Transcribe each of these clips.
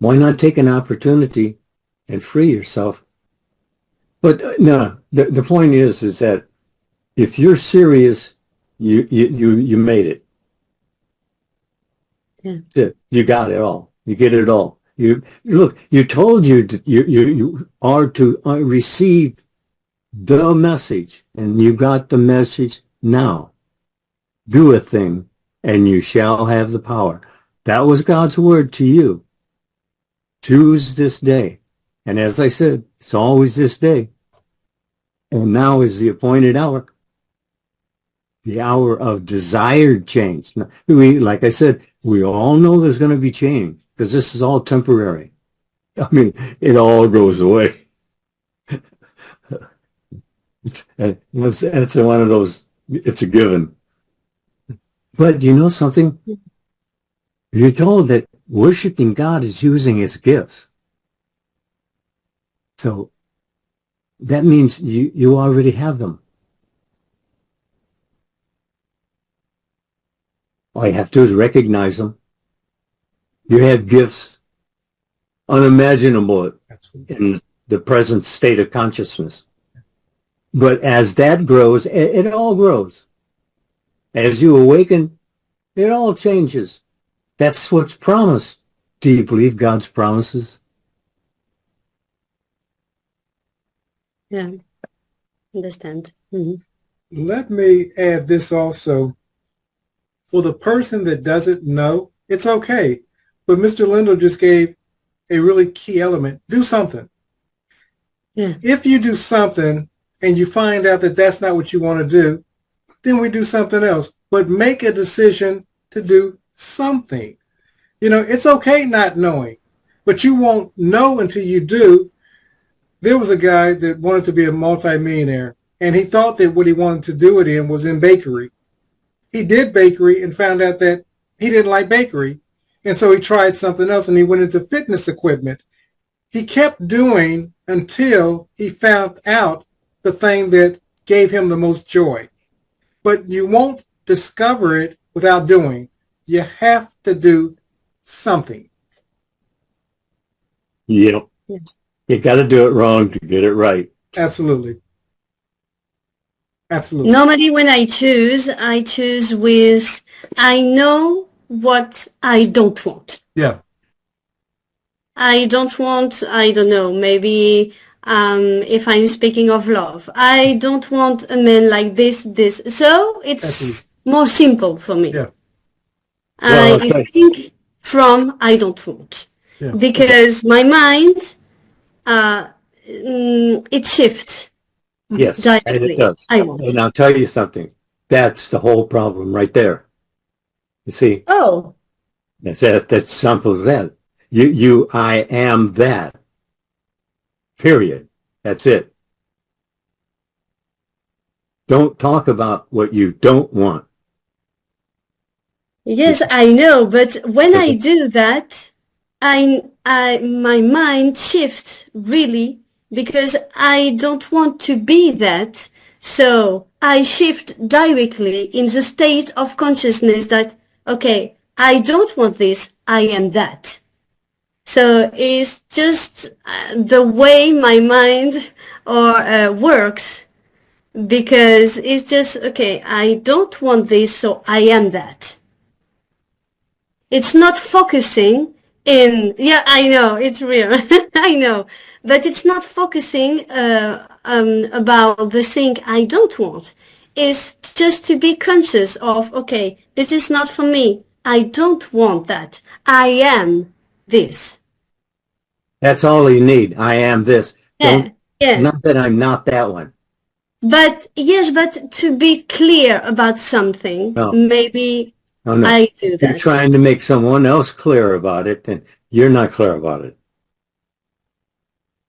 Why not take an opportunity and free yourself? But no, the point is that if you're serious, you made it. Yeah. You got it all. You get it all. You look. You told you are to receive the message, and you got the message now. Do a thing, and you shall have the power. That was God's word to you. Choose this day. And as I said, it's always this day. And now is the appointed hour. The hour of desired change. Like I said, we all know there's going to be change because this is all temporary. I mean, it all goes away. It's one of those, it's a given. But you know something? You're told that worshiping God is using his gifts. So that means you already have them. All you have to do is recognize them. You have gifts unimaginable in the present state of consciousness. But as that grows, it all grows. As you awaken, it all changes. That's what's promised. Do you believe God's promises? Yeah, understand. Mm-hmm. Let me add this also. For the person that doesn't know, it's okay. But Mr. Lindell just gave a really key element. Do something. Yeah. If you do something and you find out that that's not what you want to do, then we do something else. But make a decision to do something. You know, it's okay not knowing, but you won't know until you do. There was a guy that wanted to be a multimillionaire, and he thought that what he wanted to do it in was in bakery. He did bakery and found out that he didn't like bakery. And so he tried something else and he went into fitness equipment. He kept doing until he found out the thing that gave him the most joy. But you won't discover it without doing. You have to do something. Yep. Yes. You got to do it wrong to get it right. Absolutely. Absolutely. Normally when I choose with, I know what I don't want. Yeah. I don't want, I don't know, maybe if I'm speaking of love, I don't want a man like this. So it's more simple for me. Yeah. Well, I think from I don't want. Yeah. Because my mind, it shifts. Yes, directly. and it does. I want. And I'll tell you something. That's the whole problem right there. You see? Oh. That's simple as that. I am that. Period. That's it. Don't talk about what you don't want. Yes, I know, but when I do that, my mind shifts really because I don't want to be that. So I shift directly in the state of consciousness that, okay, I don't want this, I am that. So it's just the way my mind works, because it's just, okay, I don't want this, so I am that. It's not focusing in, yeah, I know, it's real, I know, but it's not focusing about the thing I don't want. It's just to be conscious of, okay, this is not for me. I don't want that. I am this. That's all you need. I am this. Yeah. Not that I'm not that one. But yes, but to be clear about something, maybe I do that. You're trying to make someone else clear about it, and you're not clear about it.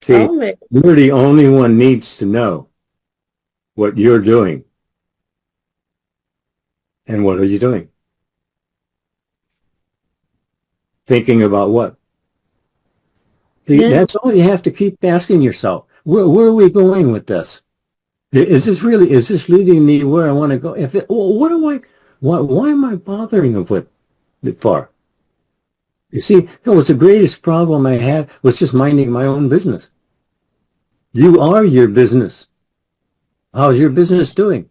See, you're the only one needs to know what you're doing. And what are you doing? Thinking about what? See, that's all you have to keep asking yourself. Where are we going with this? Is this leading me where I want to go? Why am I bothering with it for? You see, that was the greatest problem I had, was just minding my own business. You are your business. How's your business doing?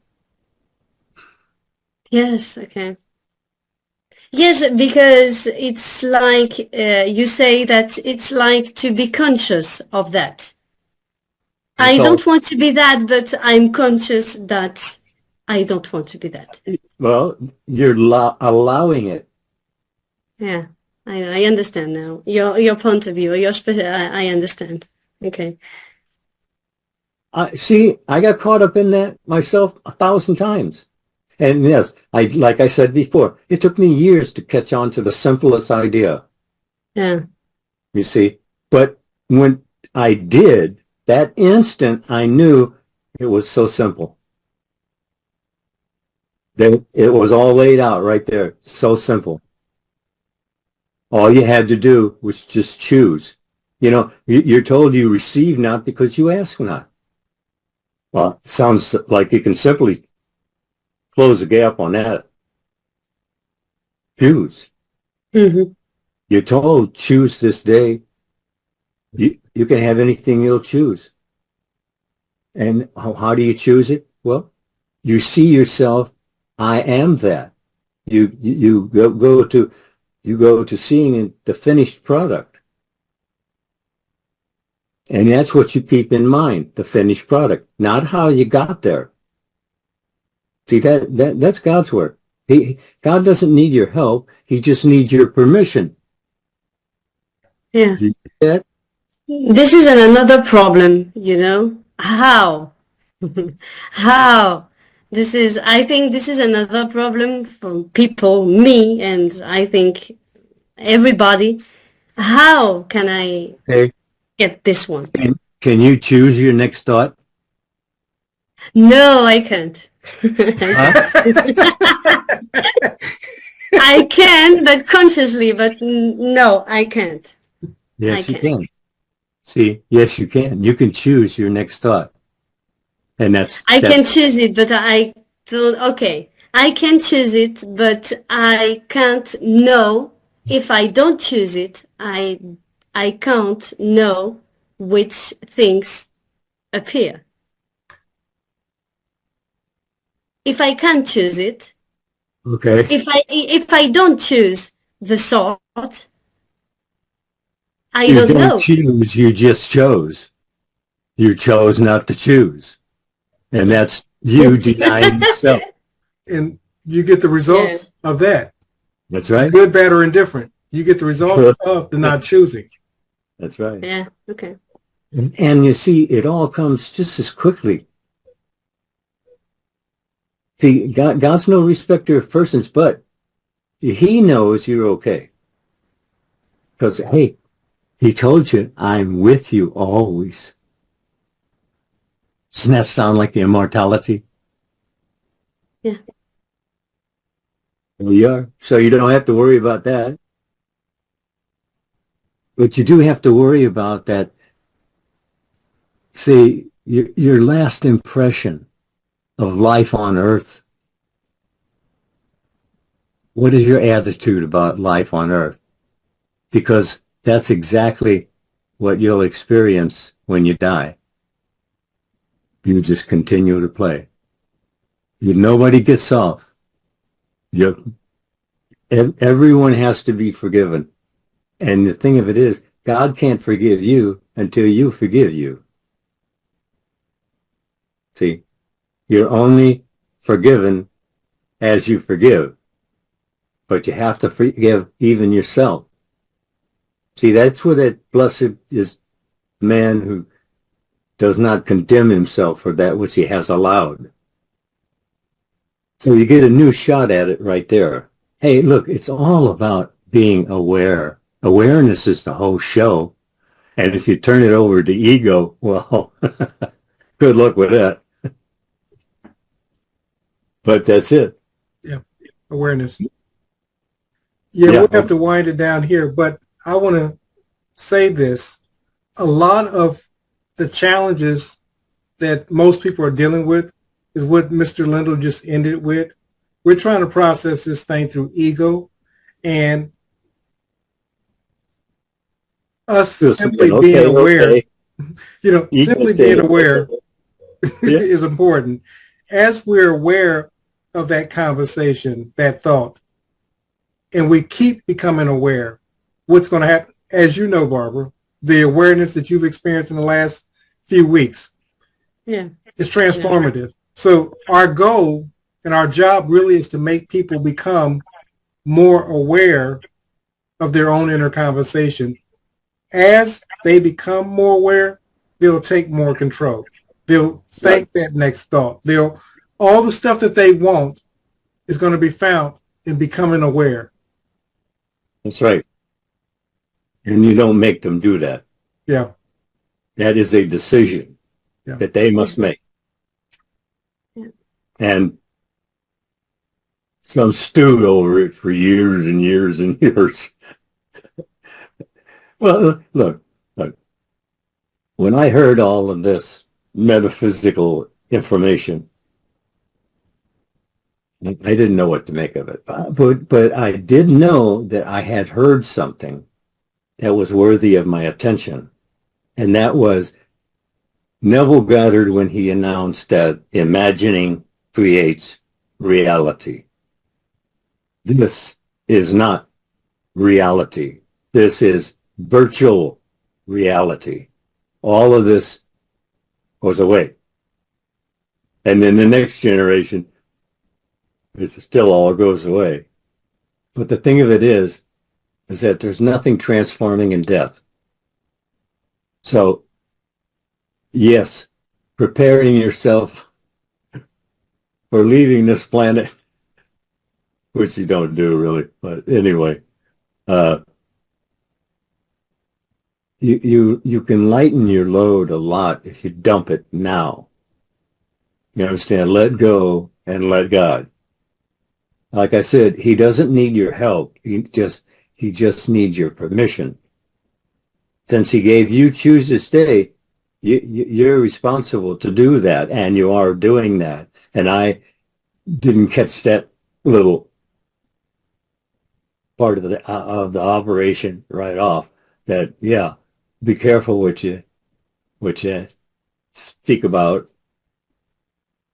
Yes, okay. Yes, because it's like you say that it's like to be conscious of that. I So, don't want to be that, but I'm conscious that I don't want to be that. well, you're allowing it. Yeah, I understand now. Your point of view, I understand. Okay. See, I got caught up in that myself 1,000 times. And yes, like I said before, it took me years to catch on to the simplest idea. Yeah. You see, but when I did, that instant I knew it was so simple. That it was all laid out right there. So simple. All you had to do was just choose. You know, you're told you receive not because you ask not. Well, it sounds like you can simply close the gap on that. Choose. Mm-hmm. You're told choose this day. You can have anything you'll choose. And how do you choose it? Well, you see yourself, I am that. You go to seeing the finished product. And that's what you keep in mind, the finished product, not how you got there. See, that's God's work. God doesn't need your help. He just needs your permission. Yeah. Do you get that? This is another problem, you know? How? How? I think this is another problem for people, me, and I think everybody. How can I Hey, get this one? can you choose your next thought? No, I can't. Huh? I can, but consciously, but no, I can't. Yes, you can. See, yes, you can. You can choose your next thought. And I can choose it, but I don't, okay. I can choose it, but I can't know. If I don't choose it, I can't know which things appear. If I can't choose it, okay. if I don't choose the thought, I You don't don't know. choose, you just chose. You chose not to choose. And that's you denying yourself. And you get the results of that. That's right. Good, bad, or indifferent. You get the results of the not choosing. That's right. Yeah, okay. And you see, it all comes just as quickly. See, God's no respecter of persons, but he knows you're okay. Because, hey, he told you, I'm with you always. Doesn't that sound like the immortality? Yeah. There you are. So you don't have to worry about that. But you do have to worry about that. See, your last impression of life on earth. What is your attitude about life on earth? Because that's exactly what you'll experience when you die. You just continue to play. Nobody gets off. Everyone has to be forgiven. And the thing of it is, God can't forgive you until you forgive you. See, you're only forgiven as you forgive. But you have to forgive even yourself. See, that's where that blessed is man who does not condemn himself for that which he has allowed. So you get a new shot at it right there. Hey, look, it's all about being aware. Awareness is the whole show. And if you turn it over to ego, well, good luck with that. But that's it. Yeah, awareness. Yeah, we'll have to wind it down here, but I want to say this. A lot of the challenges that most people are dealing with is what Mr. Lindell just ended with. We're trying to process this thing through ego, and Us Feels simply good. being Okay, aware, okay. simply being Okay. aware Yeah, is important. As we're aware of that conversation, that thought, and we keep becoming aware, what's going to happen? As you know, Barbara, the awareness that you've experienced in the last few weeks Yeah. is transformative. So our goal and our job really is to make people become more aware of their own inner conversation. As they become more aware, they'll take more control. They'll right. think that next thought. All the stuff that they want is going to be found in becoming aware. That's right. And you don't make them do that. Yeah. That is a decision Yeah. that they must Exactly. make. Yeah. And some stewed over it for years and years and years. Well, look. When I heard all of this metaphysical information, I didn't know what to make of it. But I did know that I had heard something that was worthy of my attention. And that was Neville Goddard when he announced that imagining creates reality. This is not reality. This is virtual reality. All of this goes away. And then the next generation, it still all goes away. But the thing of it is that there's nothing transforming in death. So, yes, preparing yourself for leaving this planet, which you don't do really, but anyway, uh, you can lighten your load a lot if you dump it now. You understand? Let go and let God. Like I said, he doesn't need your help. He just needs your permission. Since he gave you choose to stay, you're responsible to do that, and you are doing that. And I didn't catch that little part of the operation right off. That be careful what you speak about.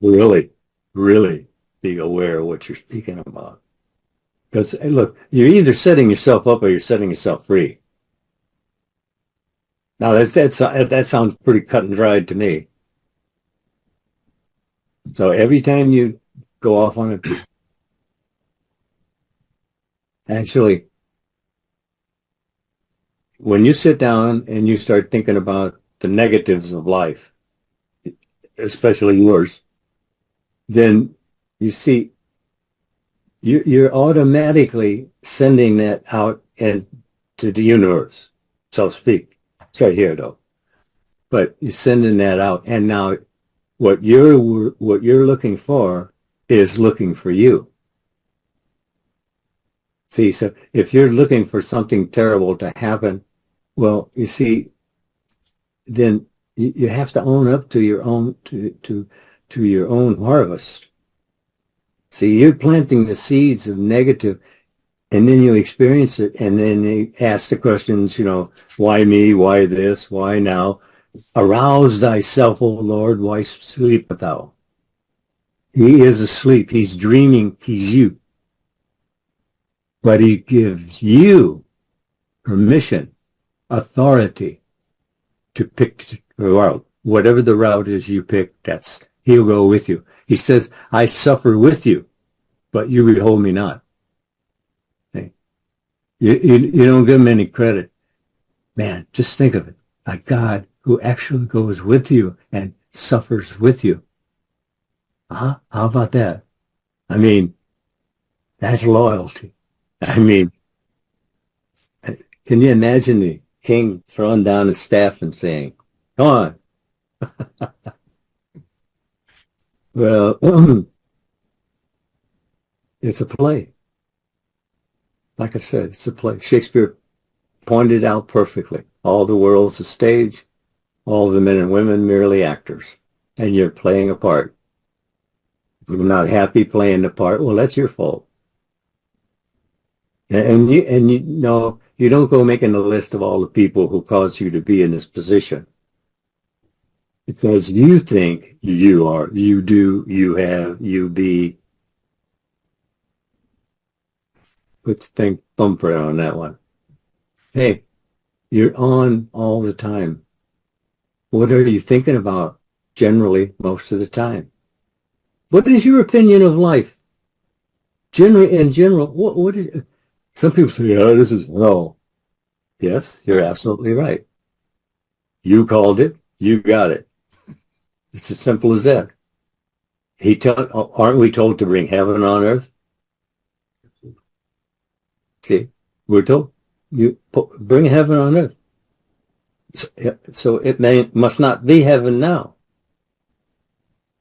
Really, really be aware of what you're speaking about. Because look, you're either setting yourself up or you're setting yourself free. Now that sounds pretty cut and dried to me. So every time you go off on it, actually, when you sit down and you start thinking about the negatives of life, especially yours, then you see you're automatically sending that out into the universe, so to speak. It's right here though. But you're sending that out, and now what you're looking for is looking for you. See, so if you're looking for something terrible to happen, well, you see, then you have to own up to your own to your own harvest. See, you're planting the seeds of negative, and then you experience it, and then you ask the questions, why me, why this, why now? Arouse thyself, O Lord, why sleepest thou? He is asleep, he's dreaming, he's you. But he gives you permission, authority to pick the route. Whatever the route is you pick, he'll go with you. He says, I suffer with you, but you behold me not. Okay? You don't give him any credit. Man, just think of it. A God who actually goes with you and suffers with you. How about that? I mean, that's loyalty. I mean, can you imagine the king throwing down his staff and saying, come on. Well, it's a play. Like I said, it's a play. Shakespeare pointed out perfectly. All the world's a stage. All the men and women merely actors. And you're playing a part. If you're not happy playing the part, well, that's your fault. And you know, you don't go making a list of all the people who caused you to be in this position. Because you think you are, you do, you have, you be. Put the thumbprint on that one. Hey, you're on all the time. What are you thinking about generally most of the time? What is your opinion of life? Generally, in general, what is, some people say, oh, this is, no. Yes, you're absolutely right. You called it, you got it. It's as simple as that. Aren't we told to bring heaven on earth? See, we're told you bring heaven on earth. So it must not be heaven now.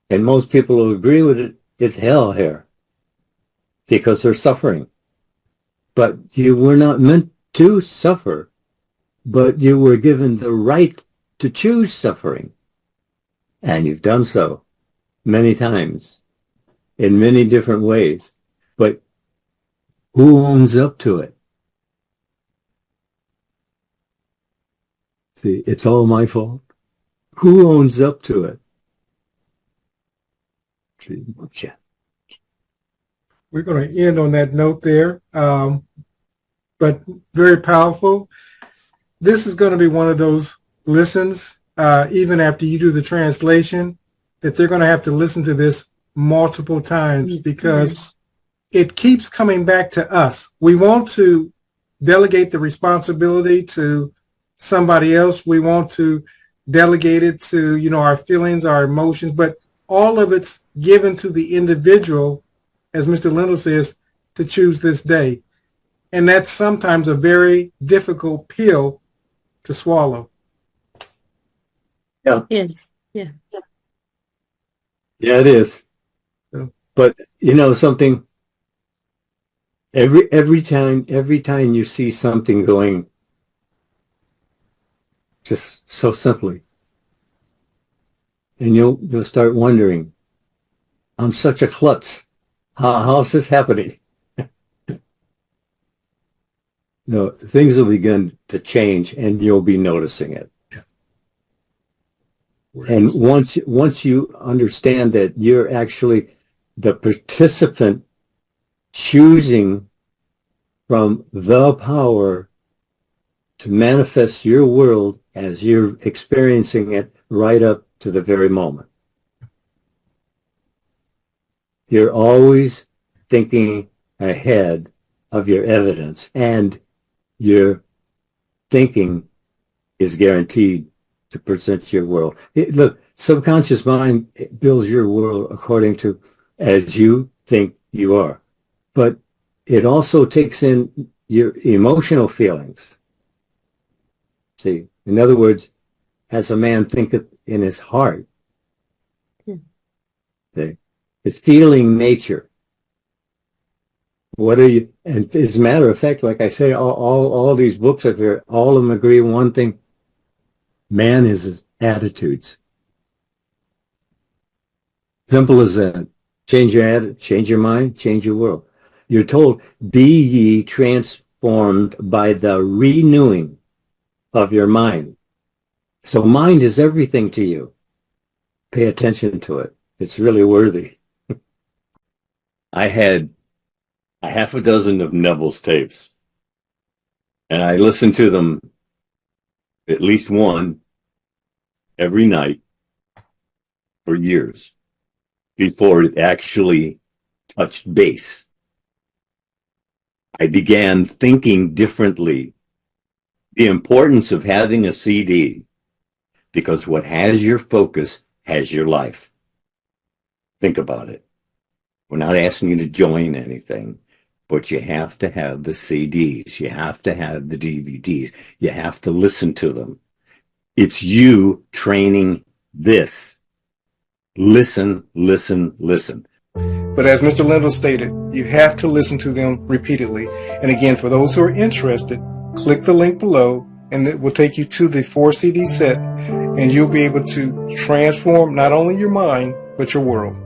And most people will agree with it. It's hell here because they're suffering. But you were not meant to suffer, but you were given the right to choose suffering. And you've done so many times in many different ways. But who owns up to it? See, it's all my fault. Who owns up to it? We're going to end on that note there, but very powerful. This is going to be one of those listens, even after you do the translation, that they're going to have to listen to this multiple times because it keeps coming back to us. We want to delegate the responsibility to somebody else. We want to delegate it to, you know, our feelings, our emotions, but all of it's given to the individual, as Mr. Lindell says, to choose this day. And that's sometimes a very difficult pill to swallow. Yeah. Yes. Yeah. Yeah, it is. Yeah. But you know something, every time you see something going just so simply, and you'll start wondering, I'm such a klutz. How's this happening? No, things will begin to change and you'll be noticing it. And once you understand that you're actually the participant choosing from the power to manifest your world as you're experiencing it right up to the very moment. You're always thinking ahead of your evidence, and your thinking is guaranteed to present your world. Look, subconscious mind builds your world according to as you think you are. But it also takes in your emotional feelings. See, in other words, as a man thinketh in his heart. See, it's feeling nature. What are you? And as a matter of fact, like I say, all these books up here, all of them agree on one thing. Man is his attitudes. Simple as that. Change your attitude, change your mind, change your world. You're told, be ye transformed by the renewing of your mind. So mind is everything to you. Pay attention to it. It's really worthy. I had a half a dozen of Neville's tapes, and I listened to them at least one every night for years before it actually touched base. I began thinking differently. The importance of having a CD, because what has your focus has your life. Think about it. We're not asking you to join anything, but you have to have the CDs. You have to have the DVDs. You have to listen to them. It's you training this. Listen, listen, listen. But as Mr. Lindell stated, you have to listen to them repeatedly. And again, for those who are interested, click the link below and it will take you to the 4 CD set, and you'll be able to transform not only your mind, but your world.